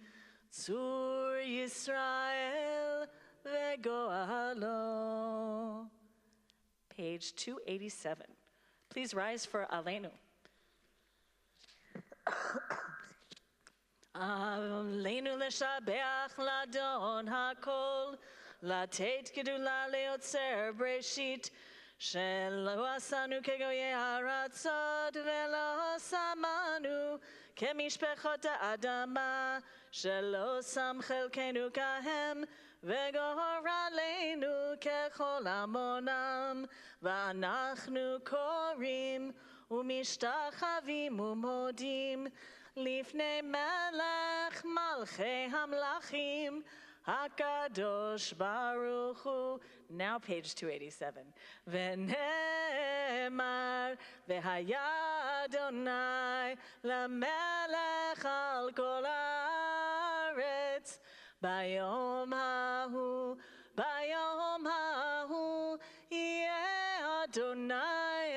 [SPEAKER 1] Tzur Yisrael Vegoalo. Page 287. Please rise for Aleinu. Aleinu leshabeach ladon hakol, latet gedula leotzer breshit, shelo asanu kegoye haratzot, velo samanu kemishpechot ha'adama, shelo sam chelkenu kahem, vegor aleinu kechol amonam, v'anachnu korim, umishtachavim umodim, Lifnei melech malchei hamlachim, HaKadosh Baruch Hu. Now page 287. V'nemar v'haya Adonai lamelech al kol haaretz, bayom hahu yeh Adonai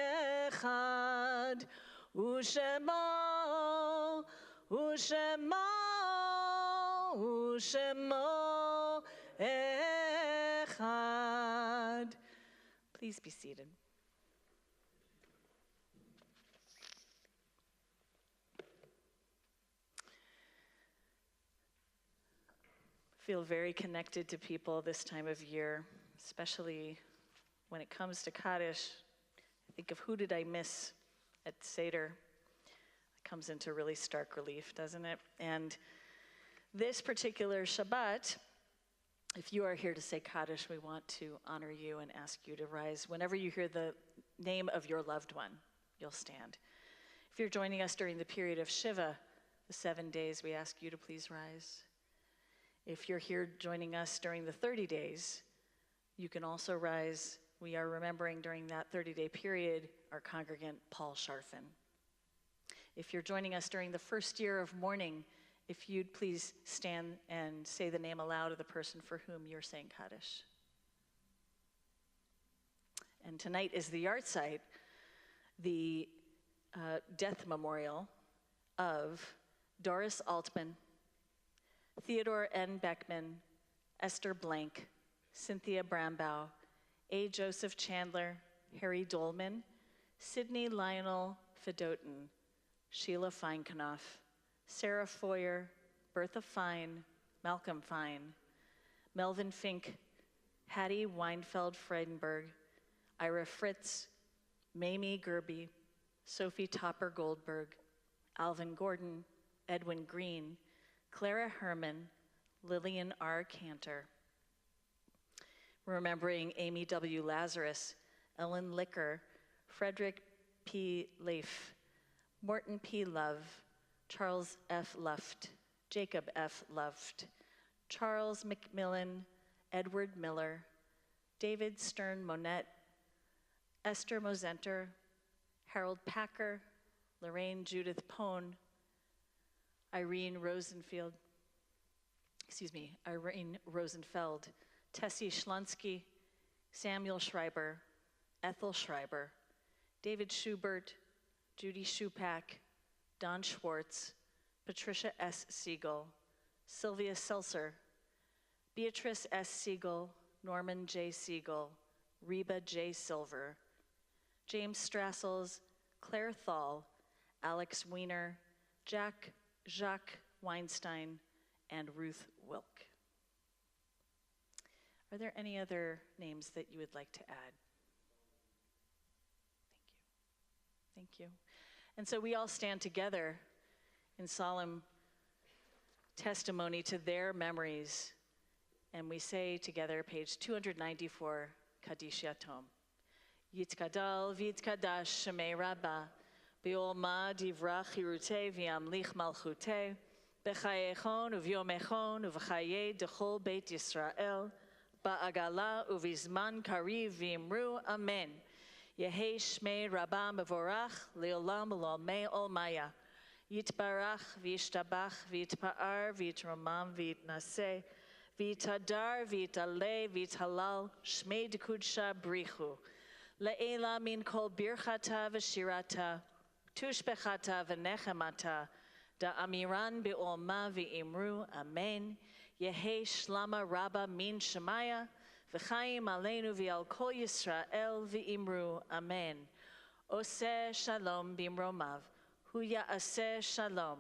[SPEAKER 1] echad, u'shemo echad. Please be seated. Feel very connected to people this time of year, especially when it comes to Kaddish. Think of who did I miss at Seder. Comes into really stark relief, doesn't it? And this particular Shabbat, if you are here to say Kaddish, we want to honor you and ask you to rise. Whenever you hear the name of your loved one, you'll stand. If you're joining us during the period of Shiva, the 7 days, we ask you to please rise. If you're here joining us during the 30 days, you can also rise. We are remembering during that 30-day period our congregant, Paul Sharfin. If you're joining us during the first year of mourning, if you'd please stand and say the name aloud of the person for whom you're saying Kaddish. And tonight is the yahrzeit, the death memorial of Doris Altman, Theodore N. Beckman, Esther Blank, Cynthia Brambow, A. Joseph Chandler, Harry Dolman, Sidney Lionel Fedotin, Sheila Feinknoff, Sarah Foyer, Bertha Fine, Malcolm Fine, Melvin Fink, Hattie Weinfeld Friedenberg, Ira Fritz, Mamie Gerby, Sophie Topper Goldberg, Alvin Gordon, Edwin Green, Clara Herman, Lillian R. Cantor. Remembering Amy W. Lazarus, Ellen Licker, Frederick P. Leif, Morton P. Love, Charles F. Luft, Jacob F. Luft, Charles McMillan, Edward Miller, David Stern Monette, Esther Mosenter, Harold Packer, Lorraine Judith Pone, Irene Rosenfeld, Tessie Schlunsky, Samuel Schreiber, Ethel Schreiber, David Schubert, Judy Shupak, Don Schwartz, Patricia S. Siegel, Sylvia Seltzer, Beatrice S. Siegel, Norman J. Siegel, Reba J. Silver, James Strassels, Claire Thal, Alex Weiner, Jacques Weinstein, and Ruth Wilk. Are there any other names that you would like to add? Thank you. And so we all stand together in solemn testimony to their memories. And we say together, page 294, Kaddish Yatom. Yitkadal v'yitkadash shemei Rabbah, bi'olma divrach chirutei v'yamlich malchutei, b'chayechon u'v'yomechon u'v'chayei dechol beit Yisrael, ba'agala u'vizman kariv v'imru amen. Yehei shmei Rabbah mevorach le'olam u'l'olmei olmaya. Yitbarach v'yishtabach v'yitpa'ar v'yitromam v'yitnaseh v'yitadar v'yitaleh v'yithalal shmei dekudsha brichu. Le'ela min kol birchata v'shirata tushbechata v'nechemata da'amiran be'olma v'imru amen. Yehei shlama Rabbah min shemaya v'chaim aleinu v'al kol Yisrael v'imru amen. Oseh shalom bimromav. Hu ya'aseh shalom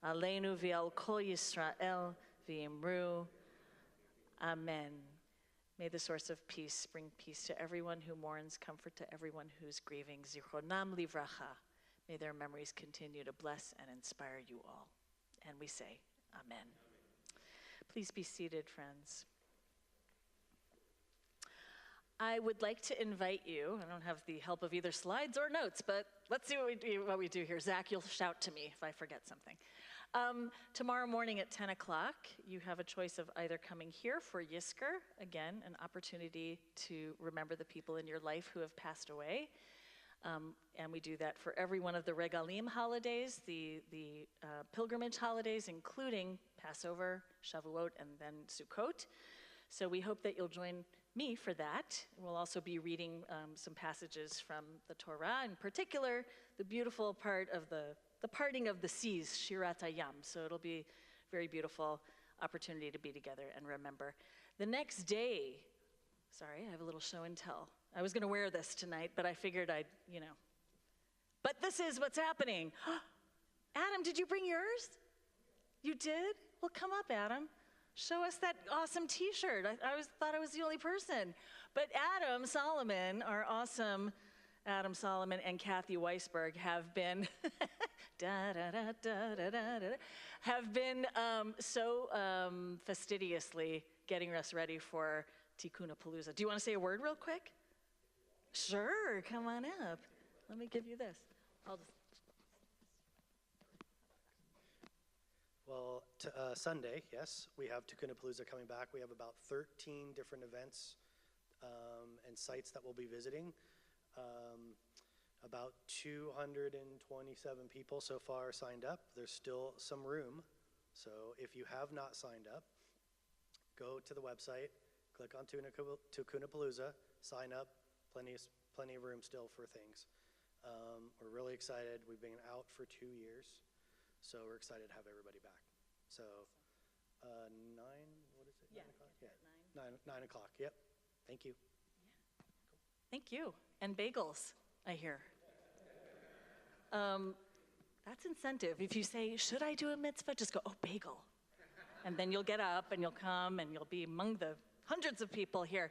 [SPEAKER 1] aleinu v'al kol Yisrael v'imru amen. May the source of peace bring peace to everyone who mourns, comfort to everyone who's grieving. Zichronam livracha. May their memories continue to bless and inspire you all. And we say, amen. Please be seated, friends. I would like to invite you, I don't have the help of either slides or notes, but let's see what we do here. Zach, you'll shout to me if I forget something. Tomorrow morning at 10 o'clock, you have a choice of either coming here for Yisker, again, an opportunity to remember the people in your life who have passed away. And we do that for every one of the Regalim holidays, the pilgrimage holidays, including Passover, Shavuot, and then Sukkot. So we hope that you'll join me for that. We'll also be reading some passages from the Torah, in particular, the beautiful part of the parting of the seas, Shirat Hayam. So it'll be a very beautiful opportunity to be together and remember. The next day, sorry, I have a little show and tell. I was gonna wear this tonight, but I figured I'd, But this is what's happening. Adam, did you bring yours? You did? Well, come up, Adam. Show us that awesome t-shirt. I thought I was the only person. But Adam Solomon, our awesome Adam Solomon and Kathy Weisberg have been so fastidiously getting us ready for Tikkun Palooza. Do you want to say a word real quick? Sure, come on up. Let me give you this.
[SPEAKER 2] Well, Sunday, yes, we have Tikkun Palooza coming back. We have about 13 different events and sites that we'll be visiting. About 227 people so far signed up. There's still some room. So if you have not signed up, go to the website, click on Tikkun Palooza, sign up. Plenty of room still for things. We're really excited. We've been out for 2 years, so we're excited to have everybody back. So 9, what is it?
[SPEAKER 1] Yeah,
[SPEAKER 2] 9 o'clock?
[SPEAKER 1] Yeah.
[SPEAKER 2] 9 o'clock, yep. Thank you.
[SPEAKER 1] Yeah. Thank you. And bagels, I hear. That's incentive. If you say, should I do a mitzvah? Just go, oh, bagel. And then you'll get up and you'll come and you'll be among the hundreds of people here.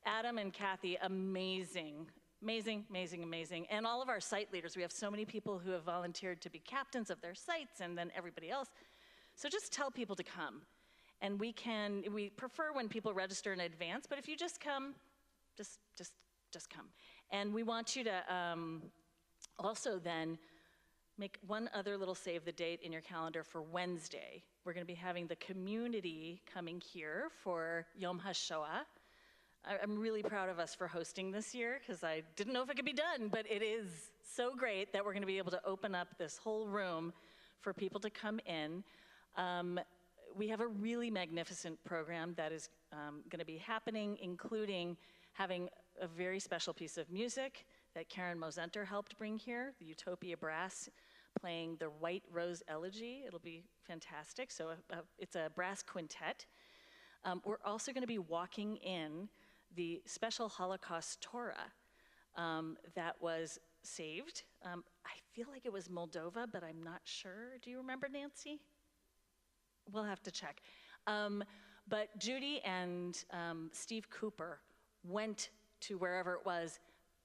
[SPEAKER 1] Adam and Kathy, amazing. And all of our site leaders. We have so many people who have volunteered to be captains of their sites and then everybody else. So just tell people to come. And we prefer when people register in advance, but if you just come, just come. And we want you to also then make one other little save the date in your calendar for Wednesday. We're gonna be having the community coming here for Yom HaShoah. I'm really proud of us for hosting this year because I didn't know if it could be done, but it is so great that we're gonna be able to open up this whole room for people to come in. We have a really magnificent program that is gonna be happening, including having a very special piece of music that Karen Mosenter helped bring here, the Utopia Brass playing the White Rose Elegy. It'll be fantastic. So it's a brass quintet. We're also gonna be walking in the special Holocaust Torah that was saved. I feel like it was Moldova, but I'm not sure. Do you remember, Nancy? We'll have to check. But Judy and Steve Cooper went to wherever it was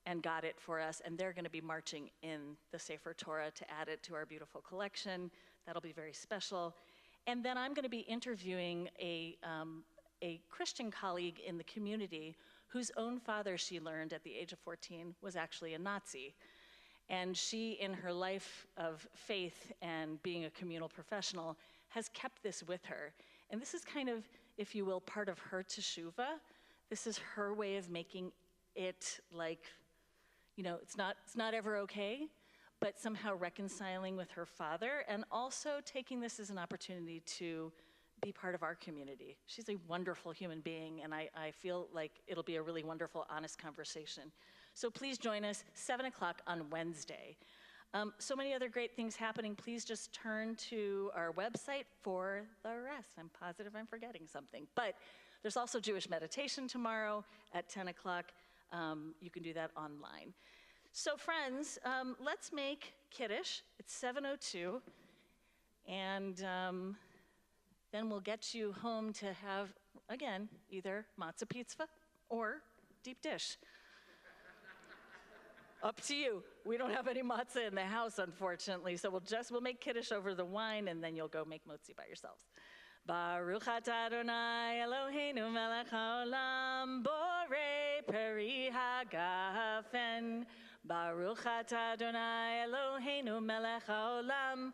[SPEAKER 1] and got it for us, and they're gonna be marching in the Sefer Torah to add it to our beautiful collection. That'll be very special. And then I'm going to be interviewing a Christian colleague in the community whose own father, she learned at the age of 14, was actually a Nazi. And she, in her life of faith and being a communal professional, has kept this with her. And this is kind of, if you will, part of her teshuvah. This is her way of making it like, you know, it's not ever okay, but somehow reconciling with her father, and also taking this as an opportunity to be part of our community. She's a wonderful human being, and I feel like it'll be a really wonderful, honest conversation. So please join us, 7 o'clock on Wednesday. So many other great things happening. Please just turn to our website for the rest. I'm positive I'm forgetting something. But there's also Jewish meditation tomorrow at 10 o'clock. You can do that online. So friends, let's make Kiddush. It's 7:02. And then we'll get you home to have, again, either matzah pizza or deep dish. Up to you. We don't have any matzah in the house, unfortunately, so we'll make Kiddush over the wine, and then you'll go make motzi by yourselves. Baruch atah Adonai Eloheinu melech haolam borei peri hagafen. Baruch atah Adonai Eloheinu melech haolam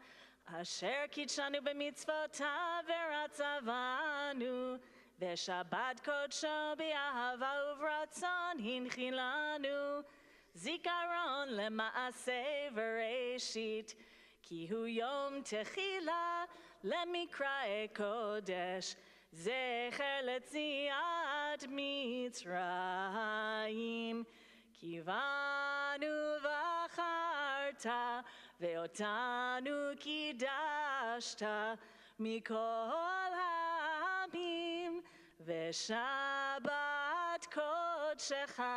[SPEAKER 1] asher kitshanu b'mitzvotav v'ratzavanu v'shabbat kodsho b'ahava uvratzon hinchilanu zikaron lema'aseh v'reshit ki hu yom techila lemikra kodesh zecher letziat mitzrayim kivanu v'acharta ve'otanu kidashta mikol ha'amim ve'shabbat kodshecha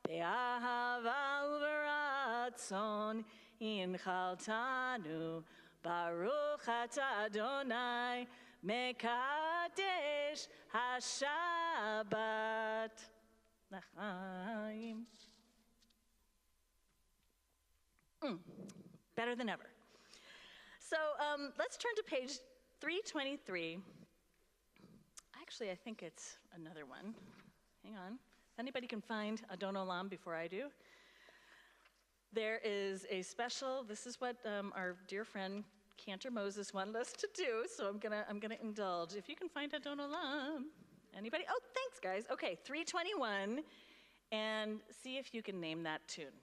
[SPEAKER 1] be'ahava u'v'ratzon inchaltanu Baruch atah Adonai mekadesh haShabbat l'chaim. Better than ever. So let's turn to page 323. Actually, I think it's another one. Hang on. If anybody can find Adon Olam before I do. There is a special, this is what our dear friend Cantor Moses wanted us to do, so I'm gonna indulge. If you can find Adon Olam. Anybody? Oh, thanks guys. Okay, 321, and see if you can name that tune.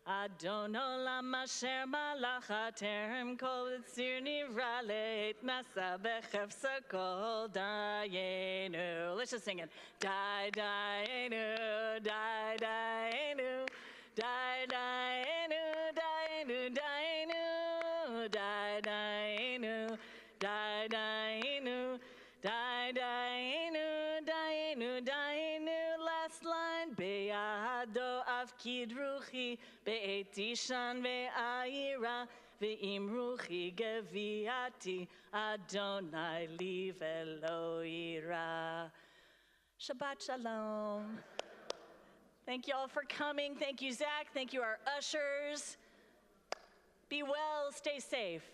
[SPEAKER 1] Adon Olam asher malach terem kol tzir nivra leit nasa bechefsa kol dayenu. Let's just sing it. Dai dayenu, dai dayenu. Die, die, nu, die, nu, die, nu, die, nu, die, nu, die, nu. Last line. Be'ado afkid ruchi, be'etishan ve'ayira, ve'im ruchi geviati, Adonai li ve'lo ira. Shabbat shalom. Thank you all for coming. Thank you, Zach. Thank you, our ushers. Be well, stay safe.